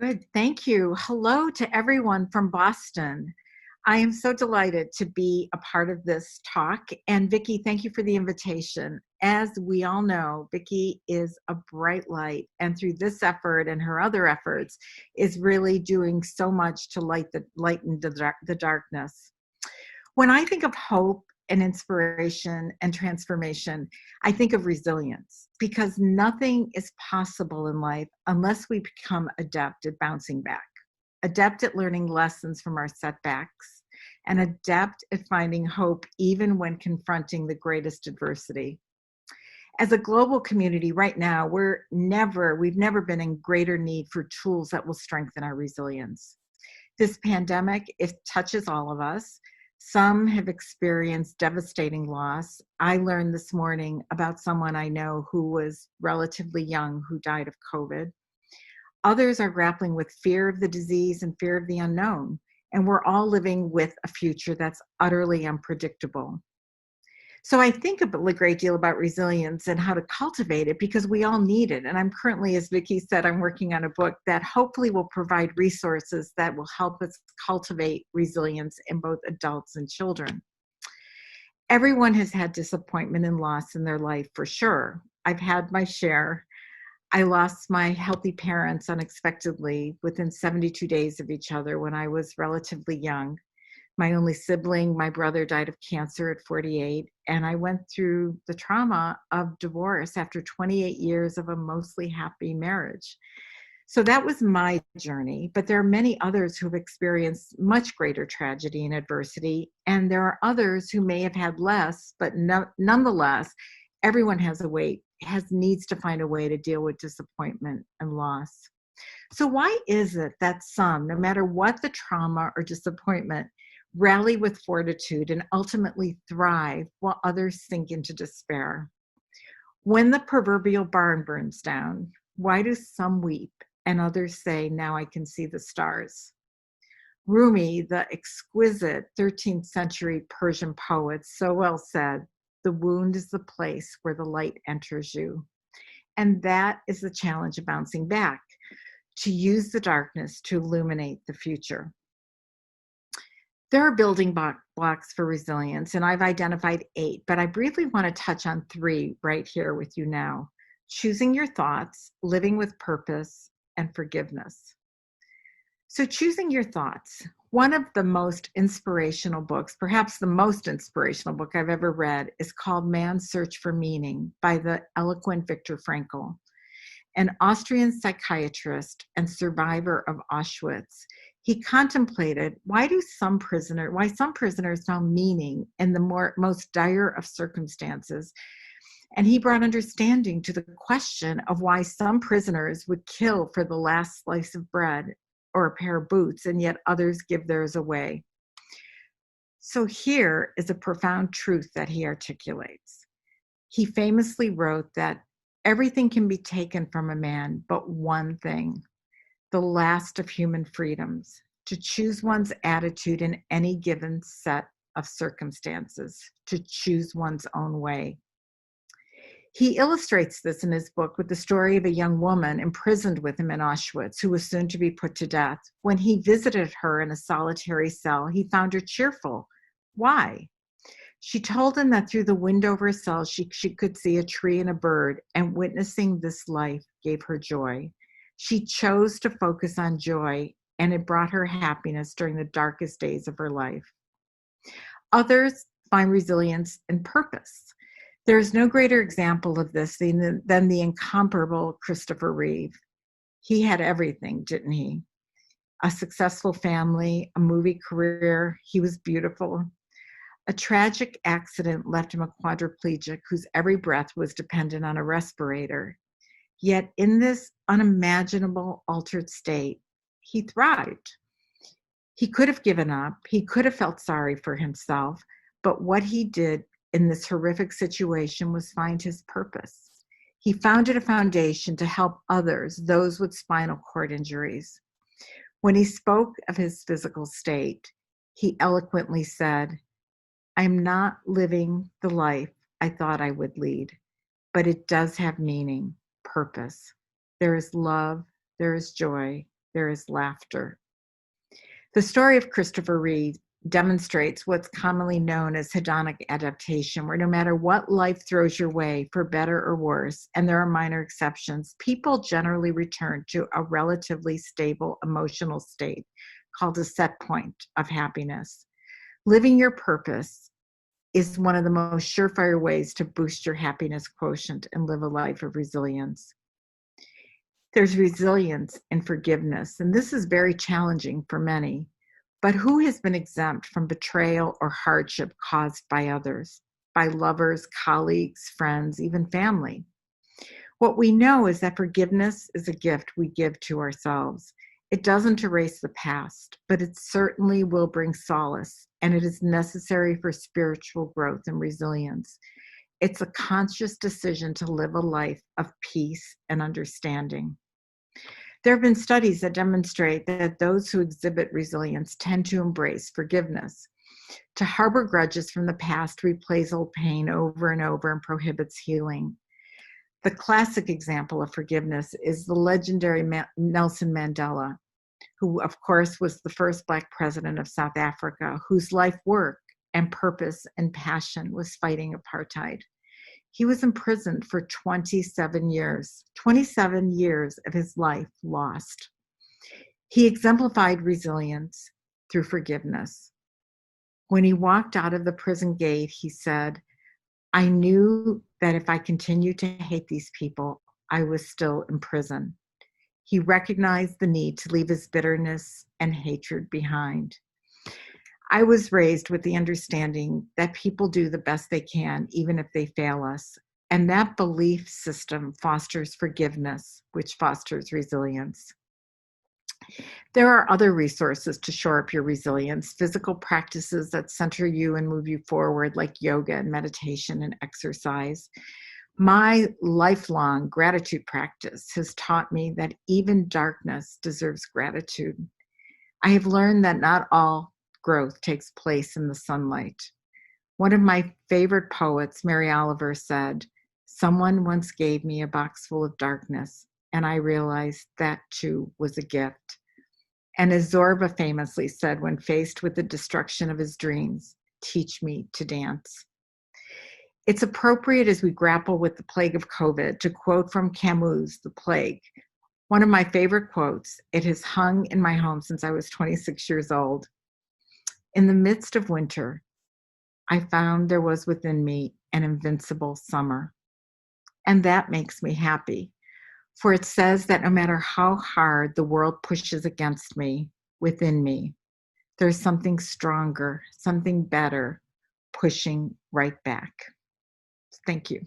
Good, thank you. Hello to everyone from Boston. I am so delighted to be a part of this talk. And Vikki, thank you for the invitation. As we all know, Vikki is a bright light, and through this effort and her other efforts, is really doing so much to lighten the darkness. When I think of hope and inspiration and transformation, I think of resilience because nothing is possible in life unless we become adept at bouncing back, adept at learning lessons from our setbacks, and adept at finding hope even when confronting the greatest adversity. As a global community right now, we've never been in greater need for tools that will strengthen our resilience. This pandemic, it touches all of us. Some have experienced devastating loss. I learned this morning about someone I know who was relatively young who died of COVID. Others are grappling with fear of the disease and fear of the unknown. And we're all living with a future that's utterly unpredictable. So I think a great deal about resilience and how to cultivate it because we all need it. And I'm currently, as Vikki said, I'm working on a book that hopefully will provide resources that will help us cultivate resilience in both adults and children. Everyone has had disappointment and loss in their life for sure. I've had my share. I lost my healthy parents unexpectedly within 72 days of each other when I was relatively young. My only sibling, my brother, died of cancer at 48, and I went through the trauma of divorce after 28 years of a mostly happy marriage. So that was my journey, but there are many others who've experienced much greater tragedy and adversity, and there are others who may have had less, but nonetheless, everyone needs to find a way to deal with disappointment and loss. So why is it that some, no matter what the trauma or disappointment, rally with fortitude and ultimately thrive while others sink into despair? When the proverbial barn burns down, why do some weep and others say, now I can see the stars? Rumi, the exquisite 13th century Persian poet, so well said, the wound is the place where the light enters you. And that is the challenge of bouncing back, to use the darkness to illuminate the future. There are building blocks for resilience, and I've identified 8, but I briefly want to touch on 3 right here with you now. Choosing your thoughts, living with purpose, and forgiveness. So choosing your thoughts. One of the most inspirational books, perhaps the most inspirational book I've ever read, is called Man's Search for Meaning by the eloquent Viktor Frankl, an Austrian psychiatrist and survivor of Auschwitz. He contemplated why some prisoners found meaning in the most dire of circumstances. And he brought understanding to the question of why some prisoners would kill for the last slice of bread or a pair of boots, and yet others give theirs away. So here is a profound truth that he articulates. He famously wrote that everything can be taken from a man but one thing, the last of human freedoms, to choose one's attitude in any given set of circumstances, to choose one's own way. He illustrates this in his book with the story of a young woman imprisoned with him in Auschwitz who was soon to be put to death. When he visited her in a solitary cell, he found her cheerful. Why? She told him that through the window of her cell, she could see a tree and a bird, and witnessing this life gave her joy. She chose to focus on joy, and it brought her happiness during the darkest days of her life. Others find resilience in purpose. There is no greater example of this than the incomparable Christopher Reeve. He had everything, didn't he? A successful family, a movie career, he was beautiful. A tragic accident left him a quadriplegic whose every breath was dependent on a respirator. Yet in this unimaginable altered state, he thrived. He could have given up. He could have felt sorry for himself. But what he did in this horrific situation was find his purpose. He founded a foundation to help others, those with spinal cord injuries. When he spoke of his physical state, he eloquently said, I'm not living the life I thought I would lead, but it does have meaning, purpose. There is love, there is joy, there is laughter. The story of Christopher Reeve demonstrates what's commonly known as hedonic adaptation, where no matter what life throws your way, for better or worse, and there are minor exceptions, people generally return to a relatively stable emotional state called a set point of happiness. Living your purpose is one of the most surefire ways to boost your happiness quotient and live a life of resilience. There's resilience in forgiveness, and this is very challenging for many. But who has been exempt from betrayal or hardship caused by others, by lovers, colleagues, friends, even family? What we know is that forgiveness is a gift we give to ourselves. It doesn't erase the past, but it certainly will bring solace, and it is necessary for spiritual growth and resilience. It's a conscious decision to live a life of peace and understanding. There have been studies that demonstrate that those who exhibit resilience tend to embrace forgiveness. To harbor grudges from the past replays old pain over and over and prohibits healing. The classic example of forgiveness is the legendary Nelson Mandela, who, of course, was the first Black president of South Africa, whose life work and purpose and passion was fighting apartheid. He was imprisoned for 27 years of his life lost. He exemplified resilience through forgiveness. When he walked out of the prison gate, he said, "I knew that if I continued to hate these people, I was still in prison." He recognized the need to leave his bitterness and hatred behind. I was raised with the understanding that people do the best they can, even if they fail us. And that belief system fosters forgiveness, which fosters resilience. There are other resources to shore up your resilience, physical practices that center you and move you forward, like yoga and meditation and exercise. My lifelong gratitude practice has taught me that even darkness deserves gratitude. I have learned that not all growth takes place in the sunlight. One of my favorite poets, Mary Oliver, said, "Someone once gave me a box full of darkness, and I realized that too was a gift." And as Zorba famously said when faced with the destruction of his dreams, "Teach me to dance." It's appropriate as we grapple with the plague of COVID to quote from Camus' The Plague. One of my favorite quotes, it has hung in my home since I was 26 years old. "In the midst of winter, I found there was within me an invincible summer." And that makes me happy, for it says that no matter how hard the world pushes against me, within me, there's something stronger, something better, pushing right back. Thank you.